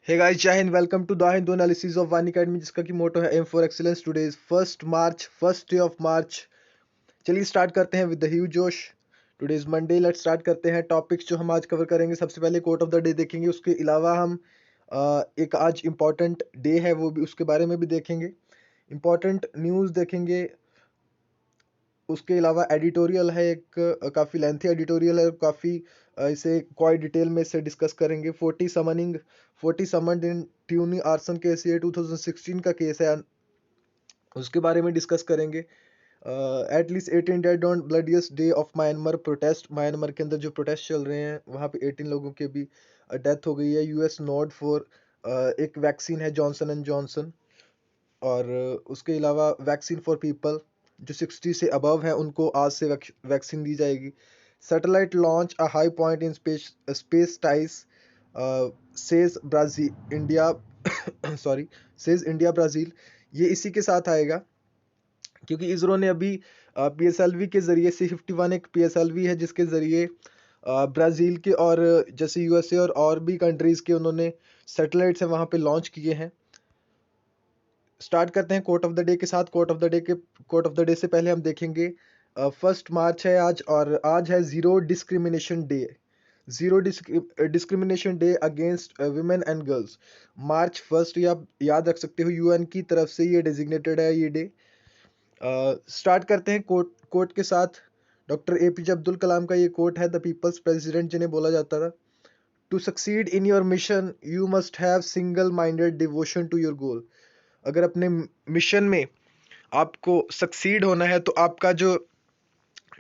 Hey guys, Jai Hind, welcome to the Hindu analysis of One Academy जिसका की motto है aim for excellence. Today is first day of March. चलिए start करते हैं with the huge जोश। Today is Monday, let's start करते हैं topics जो हम आज कवर करेंगे। सबसे पहले कोट ऑफ द डे देखेंगे, उसके अलावा हम एक आज इम्पॉर्टेंट डे है वो भी उसके बारे में भी देखेंगे, इम्पॉर्टेंट न्यूज़ देखेंगे। उसके अलावा एडिटोरियल है एक, काफ़ी लेंथी एडिटोरियल है, काफ़ी इसे क्वाइट डिटेल में इसे डिस्कस करेंगे। 40 समन्ड इन ट्यूनी आर्सन केस, ये 2016 का केस है, उसके बारे में डिस्कस करेंगे। At least 18 dead on bloodiest day of Myanmar protest. Myanmar के अंदर जो प्रोटेस्ट चल रहे हैं वहाँ पे 18 लोगों के भी डेथ हो गई है। यूएस नोड फॉर एक वैक्सीन है जॉनसन एंड जॉनसन, और उसके अलावा वैक्सीन फॉर पीपल जो 60 से अबव है उनको आज से वैक्सीन दी जाएगी। Satellite launch a high point in space ties, says Brazil India sorry says India Brazil. ये इसी के साथ आएगा क्योंकि इसरो ने अभी पीएसएलवी के जरिए C-51 एक पीएसएलवी है जिसके जरिए ब्राजील के और जैसे यूएसए और भी कंट्रीज के उन्होंने सैटेलाइट्स हैं वहाँ पे लॉन्च किए हैं। स्टार्ट करते हैं कोट ऑफ द डे के साथ। कोट ऑफ द डे से पहले हम देखेंगे 1 मार्च है आज, और आज है zero discrimination day. Zero discrimination day against women and girls. March 1 ये आप याद रख सकते हो, यूएन की तरफ से ये डेजिग्नेटेड है ये डे। स्टार्ट करते हैं कोट के साथ। डॉक्टर एपीजे अब्दुल कलाम का ये कोट है, द पीपल्स प्रेसिडेंट जिन्हें बोला जाता था। To succeed in your mission you must have single minded devotion to your goal. अगर अपने मिशन में आपको सक्सीड होना है तो आपका जो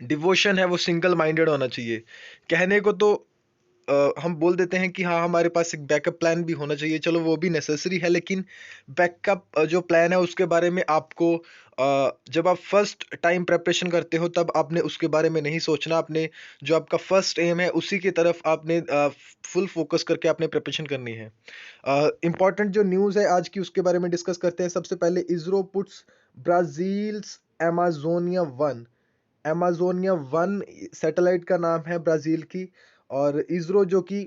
डिवोशन है वो सिंगल माइंडेड होना चाहिए। कहने को तो हम बोल देते हैं कि हाँ हमारे पास एक बैकअप प्लान भी होना चाहिए, चलो वो भी नेसेसरी है, लेकिन बैकअप जो प्लान है उसके बारे में आपको जब आप फर्स्ट टाइम प्रेपरेशन करते हो तब आपने उसके बारे में नहीं सोचना। आपने जो आपका फर्स्ट एम है उसी की तरफ आपने फुल फोकस करके आपने प्रिपरेशन करनी है। इंपॉर्टेंट जो न्यूज़ है आज की उसके बारे में डिस्कस करते हैं। सबसे पहले इसरो पुट्स ब्राजील्स एमाजोनिया 1 सैटेलाइट का नाम है ब्राज़ील की। और इसरो जो कि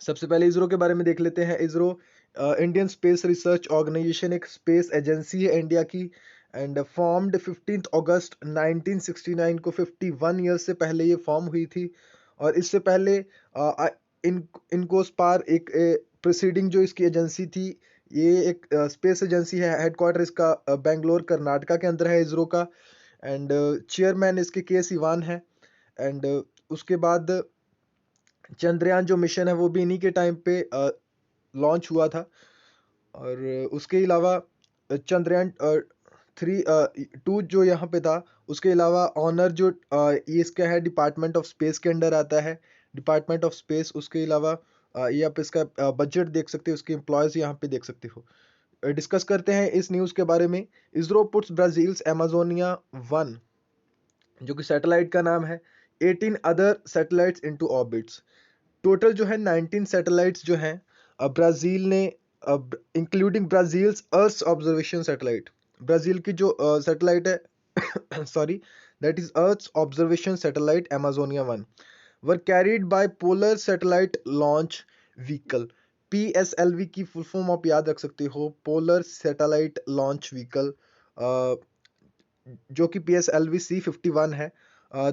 सबसे पहले इसरो के बारे में देख लेते हैं। ISRO Indian space research organisation एक स्पेस एजेंसी है इंडिया की, एंड फॉर्म्ड 15 अगस्त 1969 को। 51 ईयर्स से पहले ये फॉर्म हुई थी। और इससे पहले इनकोस्पार एक प्रीसीडिंग जो इसकी एजेंसी थी, ये एक स्पेस एजेंसी है। हेडक्वार्टर इसका बेंगलोर कर्नाटका के अंदर है इसरो का, एंड चेयरमैन इसके के सिवान है। एंड उसके बाद चंद्रयान जो मिशन है वो भी इन्हीं के टाइम पे लॉन्च हुआ था। और उसके अलावा चंद्रयान 3 2 जो यहाँ पे था, उसके अलावा ऑनर जो ये इसका है डिपार्टमेंट ऑफ स्पेस के अंडर आता है, डिपार्टमेंट ऑफ स्पेस। उसके अलावा ये आप इसका बजट देख सकते हो, उसके एम्प्लॉयज यहाँ पे देख सकते हो। डिस्कस करते हैं इस न्यूज़ के बारे में। इसरो पुट्स ब्राजील्स एमाजोनिया 1 जो कि सैटेलाइट का नाम है 18 other satellites into orbits. Total जो है 19 सैटेलाइट्स जो हैं ब्राज़ील ने, including Brazil's earth observation satellite. Brazil की जो सैटेलाइट है sorry, that is earth observation satellite Amazonia 1 were carried by polar satellite launch vehicle. PSLV की फुल फॉर्म आप याद रख सकते हो, पोलर सैटेलाइट लॉन्च व्हीकल, जो कि PSLV C-51 है।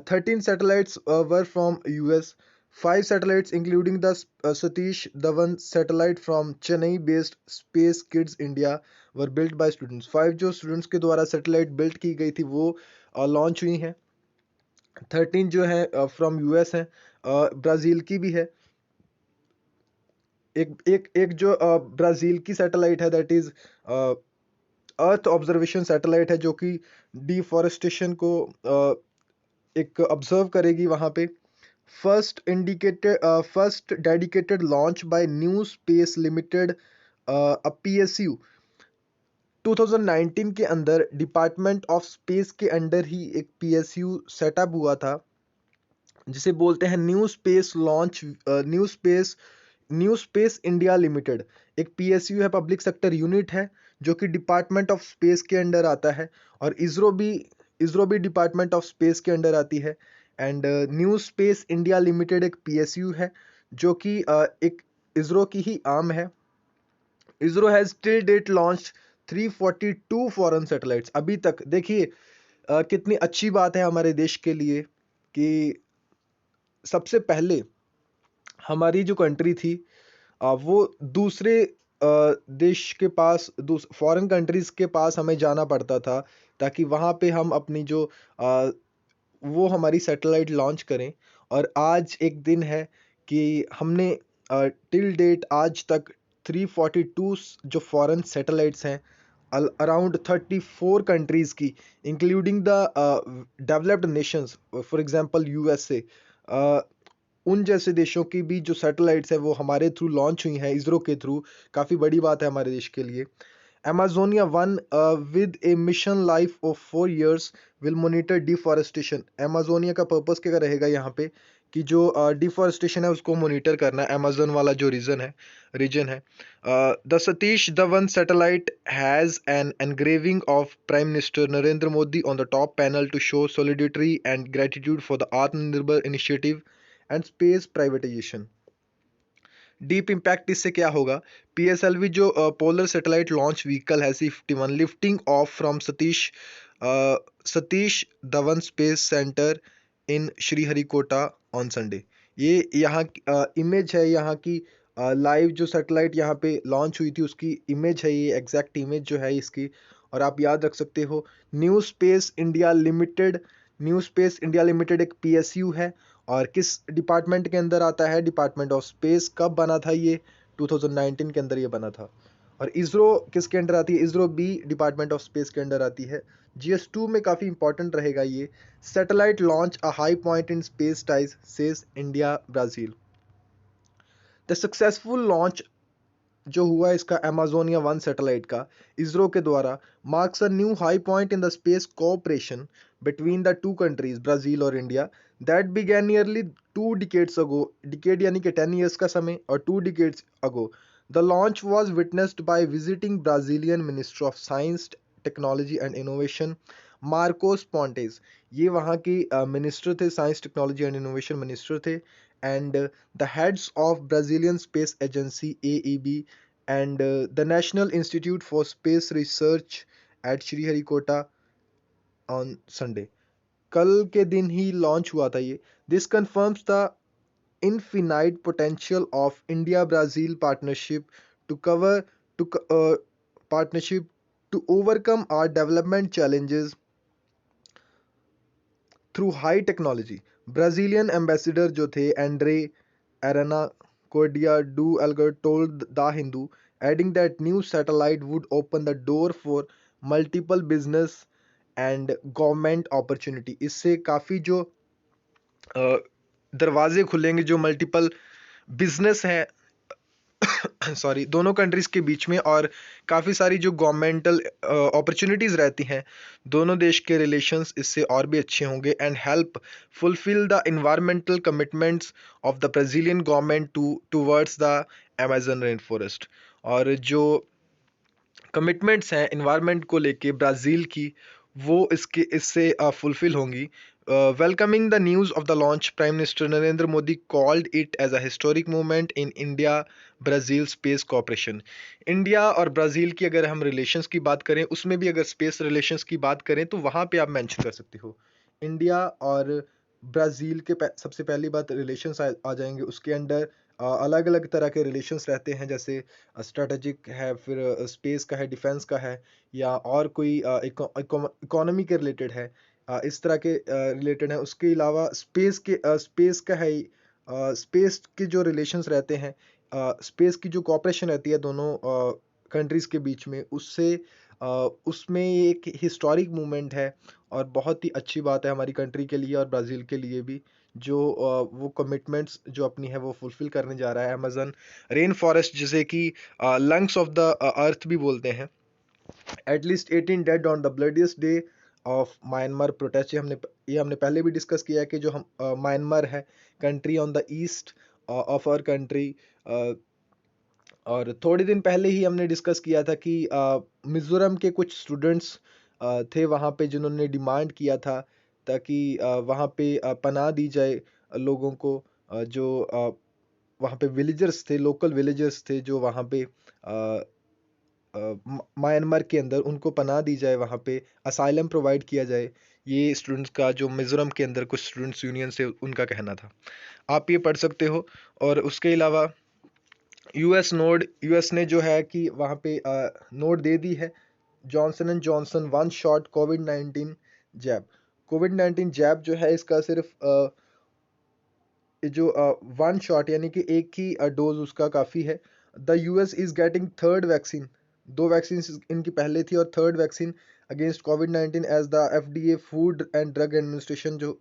13 satellites were from US. 5 satellites including the Satish Dhawan satellite from Chennai based Space Kids India were built by students. 5 जो स्टूडेंट्स के द्वारा सैटेलाइट बिल्ड की गई थी वो लॉन्च हुई हैं। 13 जो है फ्रॉम यूएस है, ब्राज़ील की भी है। एक जो ब्राज़ील की सैटेलाइट है that is earth observation satellite है, जो कि डिफॉरेस्टेशन को एक ऑब्जर्व करेगी वहाँ पे। First dedicated launch by new space limited PSU। 2019 के अंदर डिपार्टमेंट ऑफ स्पेस के अंडर ही एक PSU सेटअप हुआ था जिसे बोलते हैं न्यू स्पेस इंडिया लिमिटेड। एक PSU है, पब्लिक सेक्टर यूनिट है, जो कि डिपार्टमेंट ऑफ स्पेस के अंडर आता है। और इसरो भी डिपार्टमेंट ऑफ स्पेस के अंडर आती है। And new space India limited एक PSU है जो कि एक इसरो की ही आर्म है। ISRO has till date launch 342 foreign satellites. अभी तक देखिए कितनी अच्छी बात है हमारे देश के लिए कि सबसे पहले हमारी जो कंट्री थी वो दूसरे देश के पास, फॉरेन कंट्रीज के पास हमें जाना पड़ता था ताकि वहाँ पे हम अपनी जो अ, वो हमारी सैटेलाइट लॉन्च करें। और आज एक दिन है कि हमने टिल डेट आज तक 342 जो फॉरेन सैटेलाइट्स हैं अराउंड 34 कंट्रीज की, including the developed Nations, for example USA, उन जैसे देशों की भी जो सैटेलाइट्स है वो हमारे थ्रू लॉन्च हुई हैं, इसरो के थ्रू। काफ़ी बड़ी बात है हमारे देश के लिए। Amazonia 1 with a mission life of 4 years will monitor deforestation। Amazonia का पर्पस क्या रहेगा यहाँ पे कि जो डिफॉरेस्टेशन है उसको मॉनिटर करना है, अमेजोन वाला जो रीजन है। The Satish Dhawan satellite has an engraving of prime minister Narendra Modi on the top panel to show solidarity and gratitude for the Atmanirbhar initiative and space privatisation. Deep impact इससे क्या होगा? पीएसएलवी जो पोलर सैटेलाइट लॉन्च व्हीकल है C-51 lifting of from Satish Dhawan space centre in Sriharikota on Sunday. ये यहाँ image है, यहाँ की लाइव जो सैटेलाइट यहाँ पे लॉन्च हुई थी उसकी इमेज है, ये एग्जैक्ट इमेज जो है इसकी। और आप याद रख सकते हो न्यू स्पेस इंडिया लिमिटेड एक पीएसयू है। और किस डिपार्टमेंट के अंदर आता है? Department of space. कब बना था ये? 2019 के अंदर ये बना था। और इसरो किसके अंडर आती है? इसरो भी डिपार्टमेंट ऑफ स्पेस के अंडर आती है। GS2 में काफ़ी इंपॉर्टेंट रहेगा ये। Satellite launch a high point in space ties says India Brazil. The successful launch जो हुआ इसका अमेजोनिया 1 सैटेलाइट का इसरो के द्वारा marks a new high point in the space cooperation between the two countries Brazil और India that began nearly 2 decades ago. Decade यानी कि 10 years का समय, और 2 decades ago the launch was witnessed by visiting Brazilian minister of science technology and innovation Marcos Pontes. ये वहाँ की minister थे, science technology and innovation minister थे। And the heads of Brazilian Space Agency AEB and the National Institute for Space Research at Sriharikota on Sunday। कल के दिन ही launch हुआ था ये। This confirms the infinite potential of India-Brazil partnership to cover to partnership to overcome our development challenges through high technology. Brazilian ambassador जो थे Andre Aranha Correa do Lago told the Hindu adding that new satellite would open the door for multiple business and government opportunity. इससे काफ़ी जो दरवाजे खुलेंगे जो multiple business हैं sorry दोनों कंट्रीज के बीच में, और काफ़ी सारी जो गवर्नमेंटल अपॉर्चुनिटीज़ रहती हैं, दोनों देश के रिलेशंस इससे और भी अच्छे होंगे and help fulfil the environmental commitments of the Brazilian government towards the Amazon rain forest. और जो कमिटमेंट्स हैं इन्वायरमेंट को लेके ब्राज़ील की, वो इससे फुलफिल होंगी। Welcoming the news of the launch, prime minister Narendra Modi called it as a historic movement in India Brazil space cooperation. India और ब्राज़ील की अगर हम रिलेशंस की बात करें, उसमें भी अगर स्पेस रिलेशंस की बात करें तो वहाँ पे आप मेंशन कर सकते हो इंडिया और ब्राज़ील के। सबसे पहली बात रिलेशंस आ जाएंगे, उसके अंडर अलग अलग तरह के रिलेशंस रहते हैं, जैसे स्ट्रेटजिक है, फिर स्पेस का है, डिफेंस का है, या और कोई इकोनॉमी के रिलेटेड है, इस तरह के रिलेटेड है। उसके अलावा स्पेस का है, स्पेस के जो रिलेशंस रहते हैं, स्पेस की जो कॉपरेशन रहती है दोनों कंट्रीज़ के बीच में, उसमें ये एक हिस्टोरिक मूवमेंट है और बहुत ही अच्छी बात है हमारी कंट्री के लिए और ब्राज़ील के लिए भी, जो वो कमिटमेंट्स जो अपनी है वो फुलफिल करने जा रहा है। अमेज़न रेन फॉरेस्ट जिसे कि लंग्स ऑफ द अर्थ भी बोलते हैं। At least 18 dead on the bloodiest day of Myanmar protest. ये हमने पहले भी डिस्कस किया है कि जो हम म्यांमार है country on the east of our country. और थोड़े दिन पहले ही हमने डिस्कस किया था कि मिज़ोरम के कुछ स्टूडेंट्स थे वहाँ पे जिन्होंने डिमांड किया था ताकि वहाँ पे पनाह दी जाए लोगों को, जो वहाँ पे विलेजर्स थे, लोकल विलेजर्स थे जो वहाँ पे म्यांमार के अंदर उनको पनाह दी जाए, वहाँ पे असाइलम प्रोवाइड किया जाए। ये स्टूडेंट्स का जो मिज़ोरम के अंदर कुछ स्टूडेंट्स यूनियन से उनका कहना था। आप ये पढ़ सकते हो। और उसके अलावा यूएस ने जो है कि वहाँ पे नोट दे दी है। Johnson and Johnson one shot कोविड-19 जैब। कोविड-19 जैब जो है इसका सिर्फ जो वन शॉट यानी कि एक ही डोज उसका काफ़ी है। The US is getting third vaccine. दो वैक्सीन इनकी पहले थी और थर्ड वैक्सीन अगेंस्ट कोविड-19 as the FDA food and drug administration जो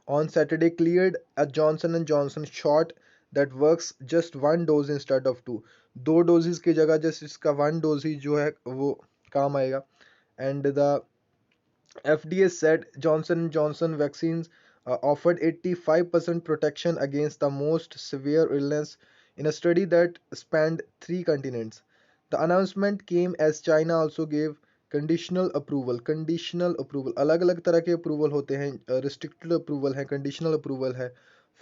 on Saturday cleared a Johnson and Johnson shot that works just one dose instead of two. दो doses की जगह जस्ट इसका वन डोज ही जो है वो काम आएगा। And the FDA said Johnson & Johnson vaccines offered 85% protection against the most severe illness in a study that spanned 3 continents. The announcement came as China also gave conditional approval. Conditional approval अलग अलग तरह के approval होते हैं। Restricted approval है, conditional approval है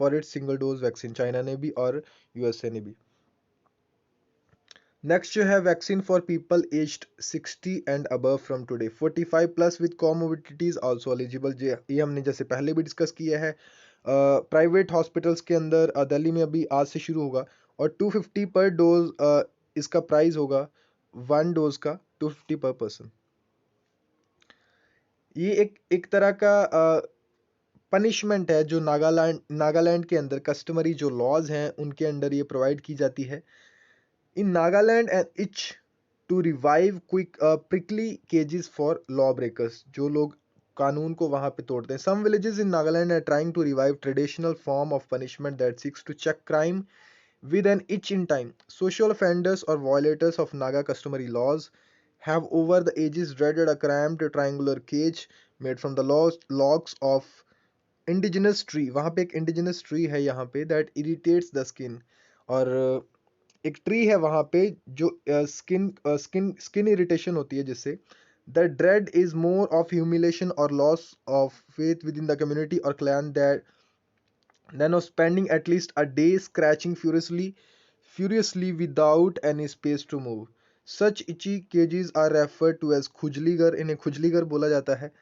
for its single dose vaccine, China ने भी और यूएसए ने भी। नेक्स्ट जो है vaccine for people aged 60 and above from today. 45 plus with comorbidities also eligible. ये हमने जैसे पहले भी डिस्कस किया है। प्राइवेट हॉस्पिटल्स के अंदर दिल्ली में अभी आज से शुरू होगा और 250 पर डोज इसका प्राइस होगा। वन डोज का 250 पर पर्सन। ये एक तरह का पनिशमेंट है जो नागालैंड के अंदर कस्टमरी जो लॉज हैं उनके अंडर ये प्रोवाइड की जाती है। In Nagaland and itch to revive quick prickly cages for lawbreakers, जो लोग कानून को वहां पे तोड़ते हैं। Some villages in Nagaland are trying to revive traditional form of punishment that seeks to check crime with an itch in time. Social offenders or violators of Naga customary laws have over the ages dreaded a cramped triangular cage made from the logs of indigenous tree। वहां पे एक indigenous tree है यहाँ पे that irritates the skin। और एक tree है वहां पे जो स्किन इरिटेशन होती है जिससे। The dread is more of humiliation और loss of faith within the community और clan that then of spending at least a day scratching furiously without any space to move. Such itchy cages are referred to as khujligar. इन्हें खुजलीगर बोला जाता है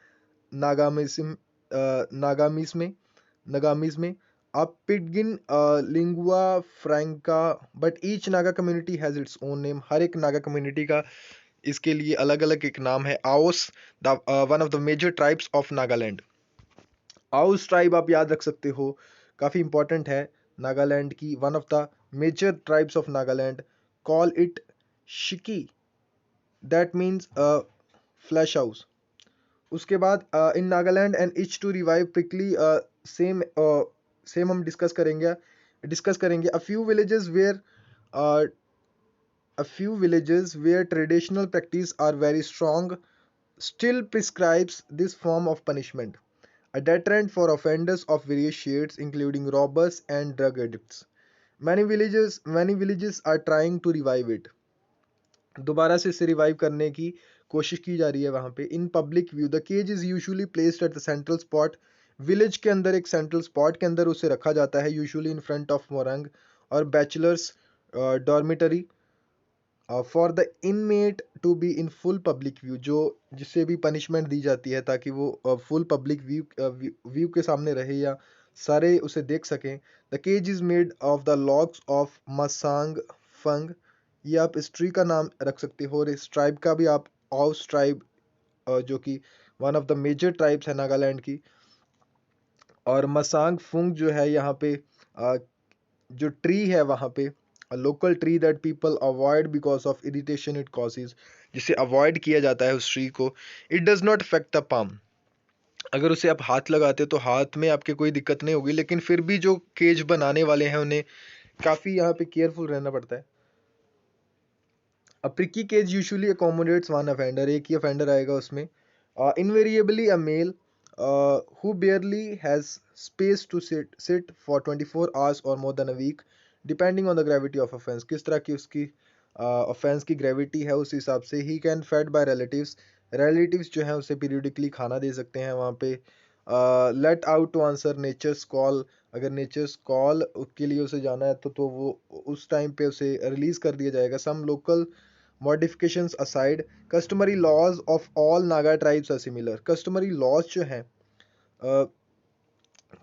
नागामिस नागामीज में नगामीज में। A Pidgin lingua franca, but each Naga community has its own name। हर एक Naga community का इसके लिए अलग अलग एक नाम है। Aos the one of the major tribes of Nagaland. Aos tribe आप याद रख सकते हो, काफ़ी इंपॉर्टेंट है नागालैंड की। One of the major tribes of Nagaland call it shiki, that means flesh house. उसके बाद in Nagaland and itch to revive prickly same हम डिस्कस करेंगे। A few villages where traditional practice are very strong still prescribes this form of punishment, a deterrent for offenders of various shades including robbers and drug addicts. Many villages are trying to revive it। दोबारा से इसे revive करने की कोशिश की जा रही है वहां पे। In public view the cage is usually placed at the central spot. Village के अंदर एक सेंट्रल स्पॉट के अंदर उसे रखा जाता है, usually in front of morung और bachelors dormitory for the inmate to be in full public view. जो जिससे भी पनिशमेंट दी जाती है ताकि वो फुल पब्लिक व्यू के सामने रहे या सारे उसे देख सकें। The cage is made of the logs of masang fung. ये आप इस ट्री का नाम रख सकते हो। और इस ट्राइब का भी आप ऑस ट्राइब जो कि one of the major tribes है नागालैंड की। और मसांग फुंग जो है यहाँ पे जो ट्री है वहाँ पे local tree that people avoid because of irritation it causes, जिसे अवॉइड किया जाता है उस ट्री को। It does not affect the palm. अगर उसे आप हाथ लगाते तो हाथ में आपके कोई दिक्कत नहीं होगी, लेकिन फिर भी जो केज बनाने वाले हैं उन्हें काफ़ी यहाँ पे केयरफुल रहना पड़ता है। A pricky cage usually accommodates one offender। एक ही offender आएगा उसमें। Invariably a male who barely has space to sit for 24 hours or more than a week depending on the gravity of offense। किस तरह की उसकी offense की gravity है उस हिसाब से। He can fed by relatives। relatives जो हैं उसे periodically खाना दे सकते हैं वहाँ पे। let out to answer nature's call। अगर नेचर्स कॉल के लिए उसे जाना है तो वो उस टाइम पे उसे रिलीज कर दिया जाएगा। Some local modifications aside, customary laws of all Naga tribes are similar. Customary laws जो हैं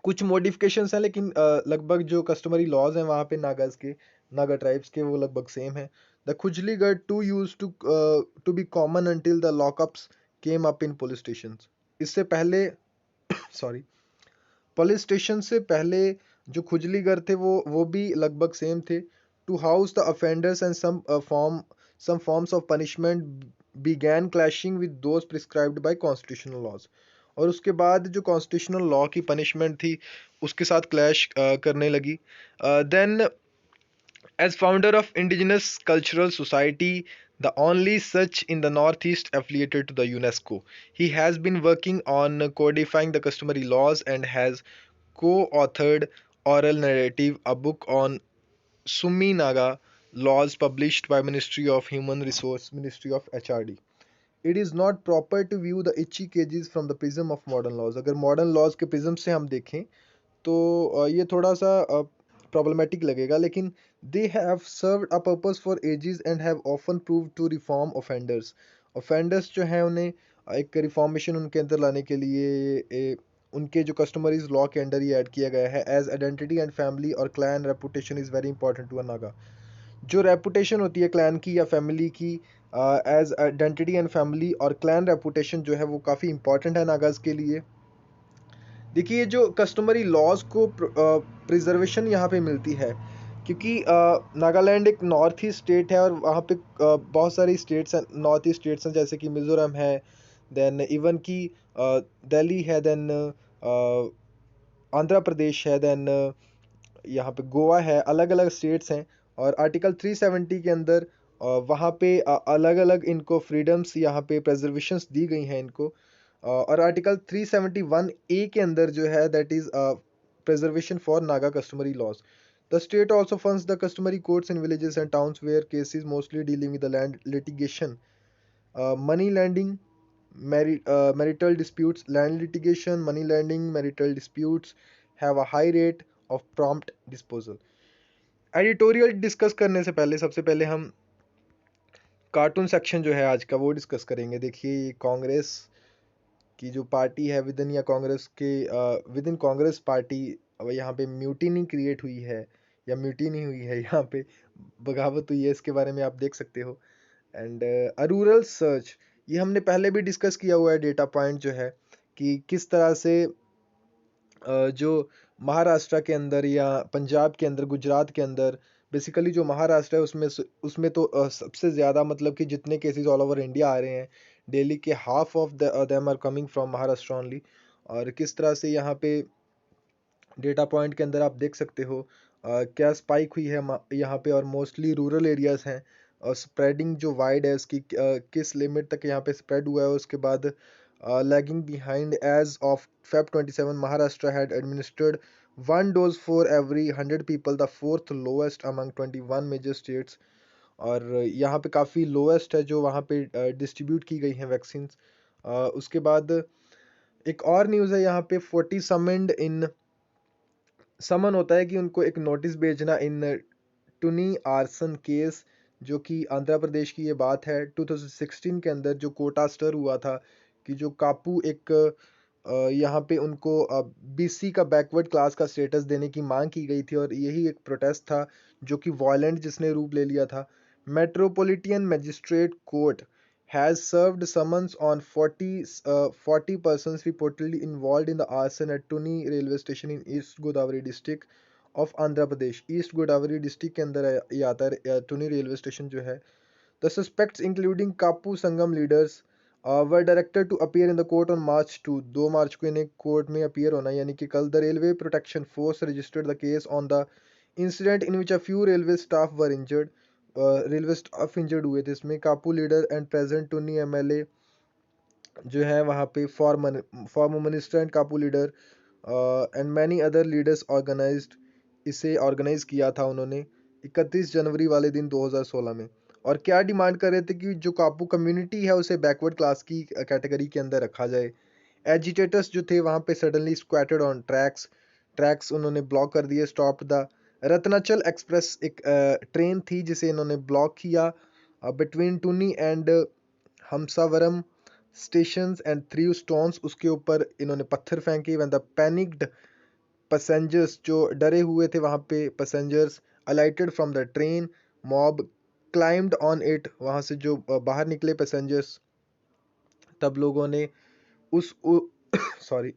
कुछ मॉडिफिकेशंस हैं, लेकिन लगभग जो कस्टमरी लॉज हैं वहाँ पे नागा ट्राइब्स के वो लगभग सेम है. The khujligarh to use to be common until the lockups came up in police station. इससे पहले सॉरी पुलिस स्टेशन से पहले जो खुजली गढ़ थे वो भी लगभग सेम थे. To house the offenders and some forms of punishment began clashing with those prescribed by constitutional laws. और उसके बाद जो कॉन्स्टिट्यूशनल लॉ की पनिशमेंट थी उसके साथ क्लैश करने लगी. Then as founder of indigenous cultural society, the only such in the Northeast affiliated to the UNESCO, he has been working on codifying the customary laws and has co-authored oral narrative, a book on Summi Naga laws published by Ministry of Human Resource, Ministry of HRD. It is not proper to view the itchy cages from the prism of modern laws. अगर modern laws के prism से हम देखें तो ये थोड़ा सा problematic लगेगा, लेकिन they have served a purpose for ages and have often proved to reform offenders. Offenders जो हैं उन्हें एक रिफॉर्मेशन उनके अंदर लाने के लिए उनके जो कस्टमरीज लॉ के अंडर ही ऐड किया गया है. एज आइडेंटिटी एंड फैमिली और clan reputation is very important to a Naga. जो रेपुटेशन होती है क्लैन की या फैमिली की, एज आइडेंटिटी एंड फैमिली और क्लैन रेपुटेशन जो है वो काफ़ी इंपॉर्टेंट है नागाज के लिए. देखिए जो कस्टमरी लॉज को प्रिजर्वेशन यहाँ पे मिलती है क्योंकि नागालैंड एक नॉर्थ ईस्ट स्टेट है और वहाँ पे बहुत सारी स्टेट्स हैं, नॉर्थ ईस्ट स्टेट्स हैं, जैसे कि मिज़ोरम है, देन इवन की दिल्ली है, देन आंध्र प्रदेश है, देन यहाँ पे गोवा है. अलग अलग स्टेट्स हैं और आर्टिकल 370 के अंदर वहाँ पे अलग अलग इनको फ्रीडम्स यहाँ पे प्रिजर्वेशंस दी गई हैं इनको. और आर्टिकल 371 ए के अंदर जो है that is preservation for Naga customary laws. The state also funds the customary courts in villages and towns where cases mostly dealing with the land litigation, money lending, marital disputes. Land litigation, money lending, marital disputes have a high rate of prompt disposal. Editorial discuss करने से पहले सबसे पहले हम cartoon section जो है आज का वो डिस्कस करेंगे. देखिए कांग्रेस की जो पार्टी है विद इन या कांग्रेस के विद इन कांग्रेस पार्टी यहाँ पे म्यूटिनी क्रिएट हुई है या म्यूटिनी हुई है, यहाँ पे बगावत हुई है, इसके बारे में आप देख सकते हो. एंड अ रूरल सर्च, ये हमने पहले भी डिस्कस किया हुआ है डेटा पॉइंट जो है कि किस तरह से जो महाराष्ट्र के अंदर या पंजाब के अंदर, गुजरात के अंदर, बेसिकली जो महाराष्ट्र है उसमें तो सबसे ज़्यादा मतलब कि जितने केसेस ऑल ओवर इंडिया आ रहे हैं डेली के half of them are coming from Maharashtra only. और किस तरह से यहाँ पे डेटा पॉइंट के अंदर आप देख सकते हो क्या स्पाइक हुई है यहाँ पे, और मोस्टली रूरल एरियाज हैं और स्प्रेडिंग जो वाइड है उसकी किस लिमिट तक यहाँ पे स्प्रेड हुआ है. उसके बाद lagging behind as of Feb 27, Maharashtra had administered one dose for every 100 people, the fourth lowest among 21 major states. और यहाँ पे काफ़ी लोएस्ट है जो वहाँ पे डिस्ट्रीब्यूट की गई हैं वैक्सीन. उसके बाद एक और न्यूज़ है यहाँ पे 40 समन्ड इन, समन होता है कि उनको एक नोटिस भेजना इन टुनी आर्सन केस, जो कि आंध्र प्रदेश की ये बात है. 2016 के अंदर जो कोटा स्टर हुआ था कि जो कापू एक यहाँ पे उनको बीसी का बैकवर्ड क्लास का स्टेटस देने की मांग की गई थी और यही एक प्रोटेस्ट था जो कि वायलेंट जिसने रूप ले लिया था. Metropolitan magistrate court has served summons on 40 persons reportedly involved in the arson at Tuni railway station in East Godavari district of Andhra Pradesh. East Godavari district के अंदर ये आता है टूनी रेलवे स्टेशन जो है. The suspects including Kapu Sangam leaders were directed to appear in the court on March 2. 2 मार्च को इन्हें court में अपीयर होना, यानी कि कल. The Railway Protection Force registered the case on the incident in which a few railway staff were injured. Railway staff injured हुए थे इसमें. Kapu leader and present Tuni MLA जो है वहाँ पे former minister and Kapu leader and many other leaders organised, इसे organise किया था उन्होंने 31 जनवरी वाले दिन 2016 में. और क्या डिमांड कर रहे थे कि जो कापू कम्युनिटी है उसे बैकवर्ड क्लास की कैटेगरी के अंदर रखा जाए. एजिटेटर्स जो थे वहाँ पे सडनली स्क्वाटेड ऑन ट्रैक्स उन्होंने ब्लॉक कर दिए. स्टॉप द रत्नाचल एक्सप्रेस, एक ट्रेन थी जिसे इन्होंने ब्लॉक किया between Tuni and Hamsavaram stations and three stones, उसके ऊपर इन्होंने पत्थर फेंके। व्हेन द पैनिक्ड पैसेंजर्स, जो डरे हुए थे वहाँ पे passengers, अलाइटेड from the train, mob climbed on it, वहाँ से जो बाहर निकले पैसेंजर्स, तब लोगों ने उस सॉरी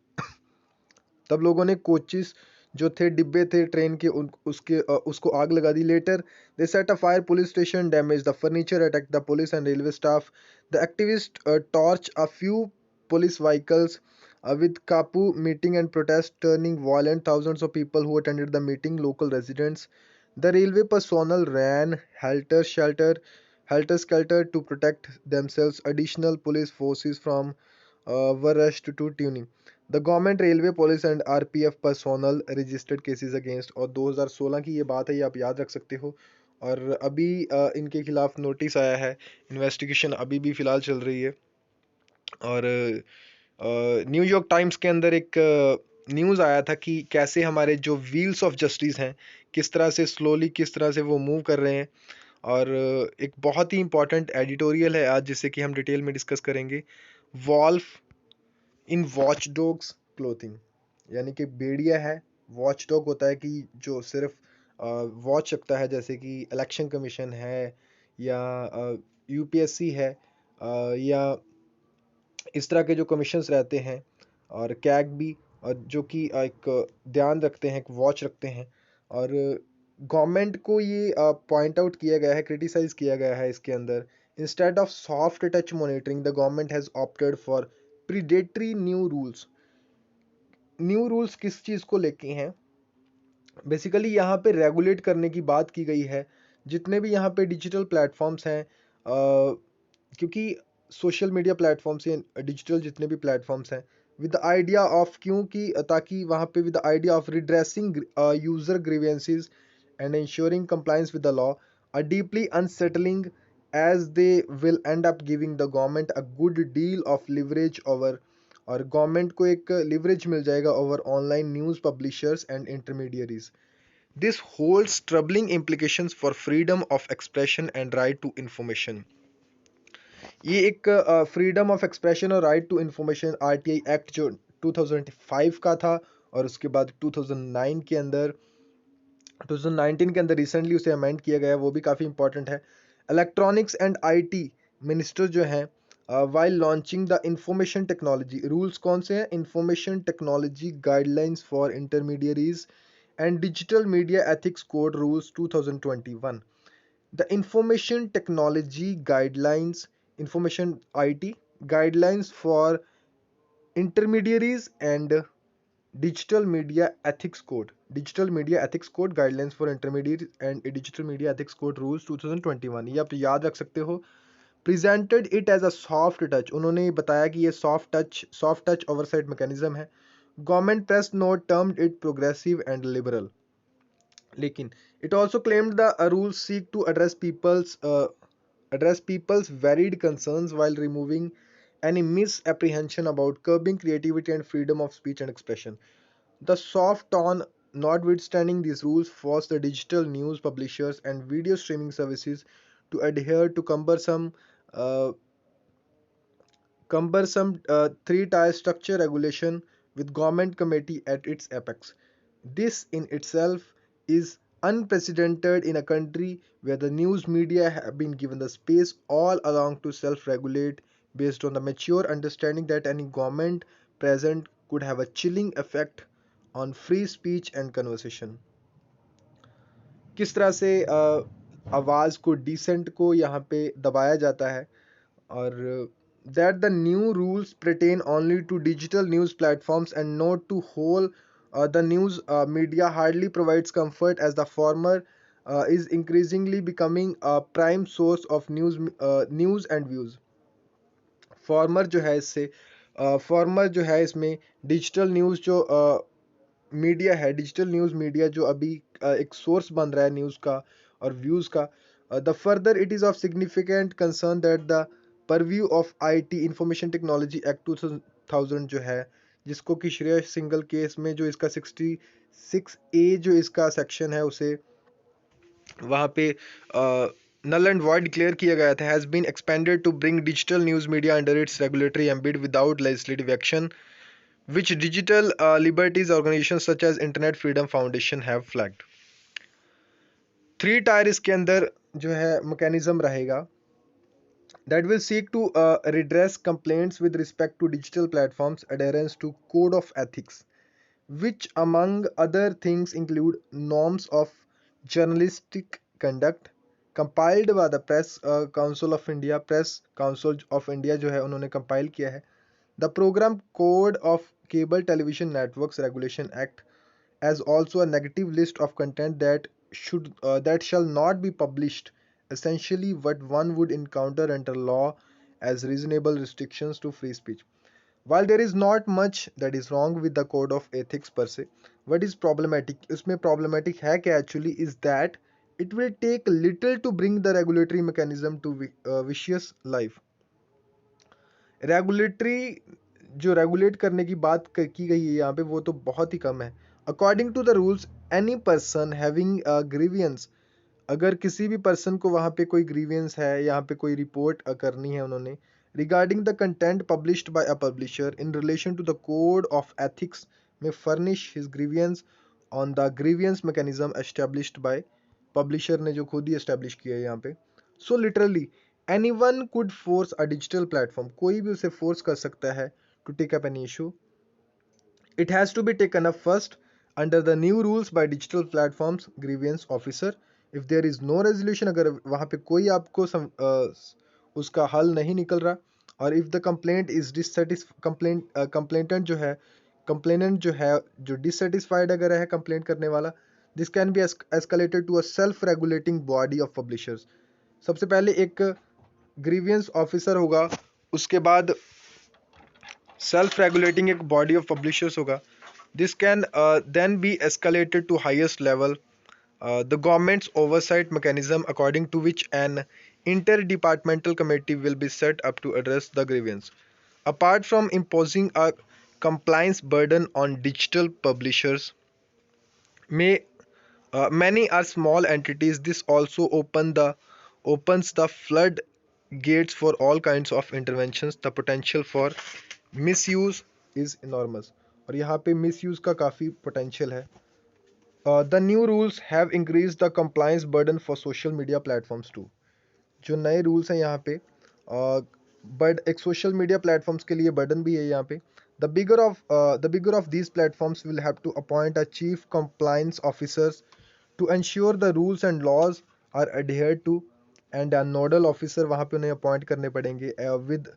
तब लोगों ने कोचिस जो थे, डिब्बे थे ट्रेन के, उसको आग लगा दी। Later they set a fire police station, damage the furniture, attack the police and railway staff. The activist torch a few police vehicles with Kapu meeting and protest turning violent. Thousands of people who attended the meeting, local residents. The railway personnel ran helter skelter to protect themselves. Additional police forces from were rushed to tuning. The government, railway police and RPF personnel registered cases against, और 2016 की ये बात है, ये आप याद रख सकते हो। और अभी इनके खिलाफ नोटिस आया है, इन्वेस्टिगेशन अभी भी फिलहाल चल रही है। और न्यूयॉर्क टाइम्स के अंदर एक न्यूज़ आया था कि कैसे हमारे जो व्हील्स ऑफ जस्टिस हैं, किस तरह से स्लोली, किस तरह से वो मूव कर रहे हैं। और एक बहुत ही इंपॉर्टेंट एडिटोरियल है आज, जिसे कि हम डिटेल में डिस्कस करेंगे। Wolf in watch dogs clothing, यानी कि भेड़िया है, वॉच डॉग होता है कि जो सिर्फ वॉच रखता है, जैसे कि इलेक्शन कमीशन है, या यूपीएससी है, या इस तरह के जो कमीशंस रहते हैं, और कैग भी, और जो कि एक ध्यान रखते हैं, एक वॉच रखते हैं। और गवर्नमेंट को ये पॉइंट आउट किया गया है, क्रिटिसाइज किया गया है इसके अंदर। Instead of soft touch monitoring, the government has opted for predatory new rules. New rules किस चीज़ को लेके हैं? बेसिकली यहाँ पे रेगुलेट करने की बात की गई है, जितने भी यहाँ पे डिजिटल प्लेटफॉर्म्स हैं, क्योंकि सोशल मीडिया प्लेटफॉर्म्स या डिजिटल जितने भी प्लेटफॉर्म्स हैं, विद द आइडिया ऑफ, क्योंकि ताकि वहाँ पे with the idea of redressing user grievances and ensuring compliance with the law are deeply unsettling, as they will end up giving the government a good deal of leverage over, और government को एक leverage मिल जाएगा over online news publishers and intermediaries. This holds troubling implications for freedom of expression and right to information. ये एक freedom of expression और right to information RTI act जो 2005 का था, और उसके बाद 2019 के अंदर रिसेंटली उसे अमेंड किया गया, वो भी काफ़ी इंपॉर्टेंट है। इलेक्ट्रॉनिक्स एंड आईटी मिनिस्टर जो हैं, while launching the information technology rules, कौन से हैं? Information technology guidelines for intermediaries and digital media ethics code rules 2021। The information technology guidelines, information IT guidelines for intermediaries and digital media ethics code guidelines for intermediaries and digital media ethics code rules 2021। ये आप याद रख सकते हो। presented it as a soft touch, उन्होंने बताया कि ये soft touch oversight mechanism है। government press note termed it progressive and liberal, लेकिन it also claimed the rules seek to address people's varied concerns while removing any misapprehension about curbing creativity and freedom of speech and expression. The soft tone, notwithstanding these rules, forced the digital news publishers and video streaming services to adhere to uh, cumbersome three-tier structure regulation with government committee at its apex. This in itself is unprecedented in a country where the news media have been given the space all along to self-regulate based on the mature understanding that any government present could have a chilling effect on free speech and conversation। किस तरह से आवाज़ को, decent को यहाँ पे दबाया जाता है, और that the new rules pertain only to digital news platforms and not to whole the news media hardly provides comfort, as the former is increasingly becoming a prime source of news and views। Farmer जो है इससे farmer जो है इसमें digital news जो media है, digital news media जो अभी एक सोर्स बन रहा है न्यूज़ का और व्यूज़ का। The further it is of significant concern that the purview of IT information technology act 2000 जो है, जिसको कि श्रेय सिंगल केस में जो इसका 66A जो इसका सेक्शन है, उसे वहाँ पे null and void डिक्लेयर किया गया था, has been expanded to bring digital news media under its regulatory ambit without legislative action, which digital liberties organizations such as Internet Freedom Foundation have flagged. Three tier इसके अंदर जो है mechanism रहेगा that will seek to redress complaints with respect to digital platforms adherence to code of ethics, which among other things include norms of journalistic conduct compiled by the press council of india press council of india जो है उन्होंने compile किया है, the program code of cable television networks regulation act as also a negative list of content that shall not be published, essentially what one would encounter under law as reasonable restrictions to free speech. While there is not much that is wrong with the code of ethics per se, what is problematic इसमें problematic है क्या actually is that it will take little to bring the regulatory mechanism to vicious life. Regulatory जो regulate करने की बात की गई है यहाँ पे वो तो बहुत ही कम है. According to the rules any person having grievance, अगर किसी भी पर्सन को वहाँ पे कोई ग्रीवियंस है, यहाँ पे कोई रिपोर्ट करनी है उन्होंने regarding the content published by a publisher in relation to the code of ethics में furnish his grievance on the grievance mechanism established by publisher ने जो खुद ही एस्टेब्लिश किया है यहाँ पे. So literally anyone could force a digital platform, कोई भी उसे फोर्स कर सकता है to take up an issue. It has to be taken up first under the new rules by digital platforms grievance officer. If there is no resolution, अगर वहाँ पे कोई आपको उसका हल नहीं निकल रहा और if the complaint is complainant जो है जो dissatisfied अगर है complaint करने वाला, this can be escalated to a self regulating body of publishers. सबसे पहले एक ग्रीवियंस ऑफिसर होगा, उसके बाद सेल्फ रेगुलेटिंग एक बॉडी ऑफ पब्लिशर्स होगा. This can then be escalated to highest level the government's oversight mechanism according to which an interdepartmental committee will be set up to address the grievance. Apart from imposing a compliance burden on digital publishers many are small entities. This also opens the flood gates for all kinds of interventions. The potential for misuse is enormous. और यहाँ पे misuse का काफ़ी potential है. The new rules have increased the compliance burden for social media platforms too. जो नए rules हैं यहाँ पे बट एक social media platforms के लिए burden भी है यहाँ पे. The bigger of these platforms will have to appoint a chief compliance officers to ensure the rules and laws are adhered to, and a nodal officer वहाँ पे उन्हें अपॉइंट करने पड़ेंगे with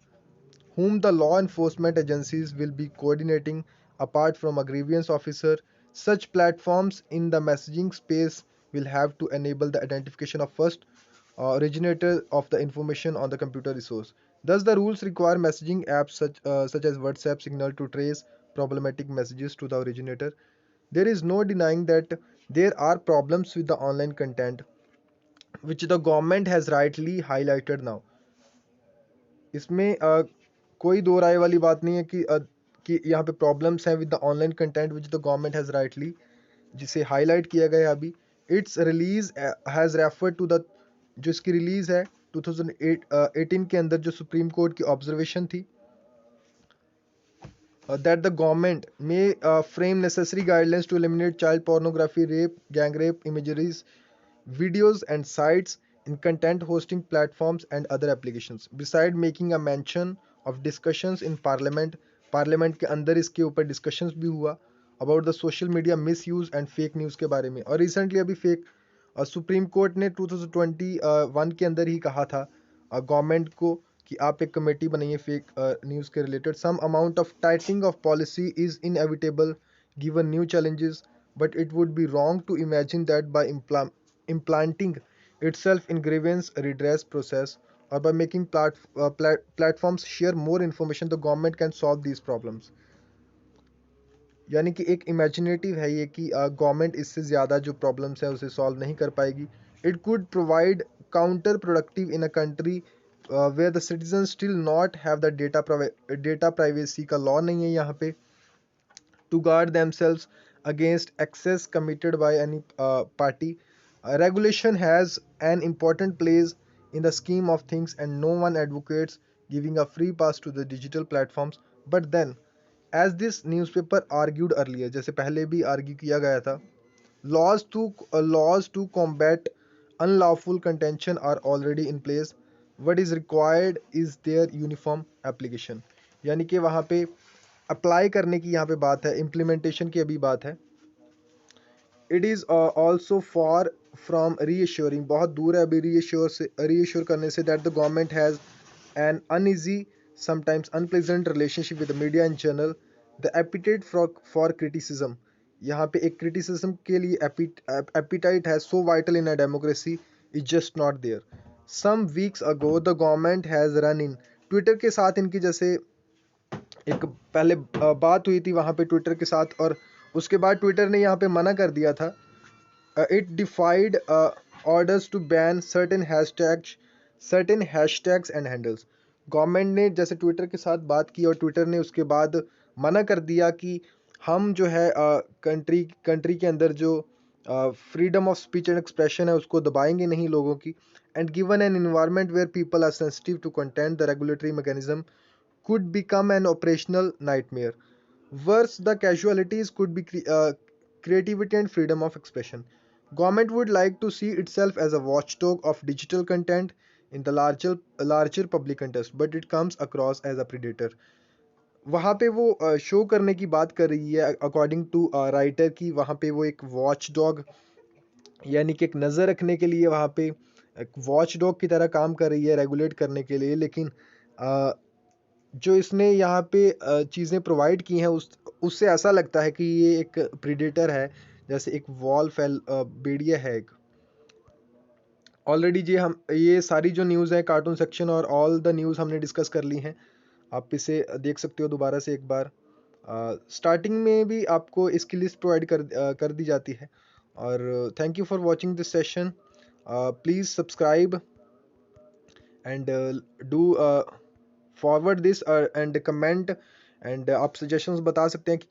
whom the law enforcement agencies will be coordinating. Apart from a grievance officer, such platforms in the messaging space will have to enable the identification of first originator of the information on the computer resource. Thus, the rules require messaging apps such as WhatsApp Signal to trace problematic messages to the originator. There is no denying that there are problems with the online content, which the government has rightly highlighted now. इसमें कोई दो राय वाली बात नहीं है कि यहाँ पे प्रॉब्लम्स हैं with the online content which the government has rightly जिसे हाईलाइट किया गया है अभी. It's release has refer to the जो इसकी रिलीज है 2018 के अंदर जो सुप्रीम कोर्ट की ऑब्जर्वेशन थी that the government may frame necessary guidelines to eliminate child pornography, rape, gang rape imageries, videos and sites in content hosting platforms and other applications. Beside making a mention of discussions in parliament के अंदर इसके ऊपर discussions भी हुआ about the social media misuse and fake news के बारे में. और recently अभी fake सुप्रीम कोर्ट ने 2021 के अंदर ही कहा था गवर्नमेंट को कि आप एक कमेटी बनाइए फेक न्यूज़ के related. Some amount of tightening of policy is inevitable given new challenges, but it would be wrong to imagine that by implanting itself in grievance redress process or by making platforms share more information, the government can solve these problems. यानी कि एक imaginative है ये कि government इससे ज़्यादा जो problems है उसे सॉल्व नहीं कर पाएगी. It could provide counterproductive in a country where the citizen still not have the data privacy का लॉ नहीं है यहाँ पे to guard themselves against excess committed by any party. Regulation has an important place in the scheme of things, and no one advocates giving a free pass to the digital platforms. But then, as this newspaper argued earlier, जैसे पहले भी argue किया गया था, laws to combat unlawful contention are already in place. What is required is their uniform application. यानी कि वहाँ पे अप्लाई करने की यहाँ पे बात है, इम्प्लीमेंटेशन की अभी बात है. It is also far from reassuring, बहुत दूर है अभी रीअश्योर करने से, that the government has an uneasy sometimes unpleasant relationship with the media in general. The appetite for criticism, यहाँ पे एक क्रिटिसिज्म के लिए एपिटाइट है so vital in a democracy is just not there. Some weeks ago the government has run in, Twitter के साथ इनकी जैसे एक पहले बात हुई थी वहाँ पे ट्विटर के साथ, और उसके बाद ट्विटर ने यहाँ पे मना कर दिया था. It defied orders to ban certain hashtags and handles. Government ने जैसे ट्विटर के साथ बात की और ट्विटर ने उसके बाद मना कर दिया कि हम जो है कंट्री के अंदर जो freedom of speech and expression है उसको दबाएंगे नहीं लोगों की. And given an environment where people are sensitive to content, the regulatory mechanism could become an operational nightmare. Worse, the casualties could be creativity and freedom of expression. Government would like to see itself as a watchdog of digital content in the larger public interest, but it comes across as a predator. वहाँ पे वो show करने की बात कर रही है according to writer की, वहाँ पे वो एक वॉच डॉग यानी कि एक नज़र रखने के लिए वहाँ पे एक वॉच डॉग की तरह काम कर रही है रेगुलेट करने के लिए. लेकिन जो इसने यहाँ पे चीज़ें प्रोवाइड की हैं उससे ऐसा लगता है कि ये एक प्रीडेटर है, जैसे एक भेड़िया है एक. ऑलरेडी ये सारी जो न्यूज़ है कार्टून सेक्शन और ऑल द न्यूज़ हमने डिस्कस कर ली हैं, आप इसे देख सकते हो दोबारा से एक बार. स्टार्टिंग में भी आपको इसकी लिस्ट प्रोवाइड कर दी जाती है. और thank you for watching this session. Please subscribe and do forward this and comment. And आप सजेशंस बता सकते हैं कि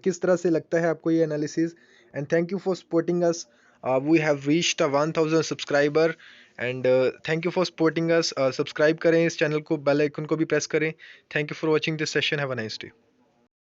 किस तरह से लगता है आपको ये analysis. And thank you for supporting us. We have reached 1000 subscriber and thank you for supporting us. Subscribe करें इस चैनल को, बेल आइकन को भी प्रेस करें. Thank you for watching this session. Have a nice day.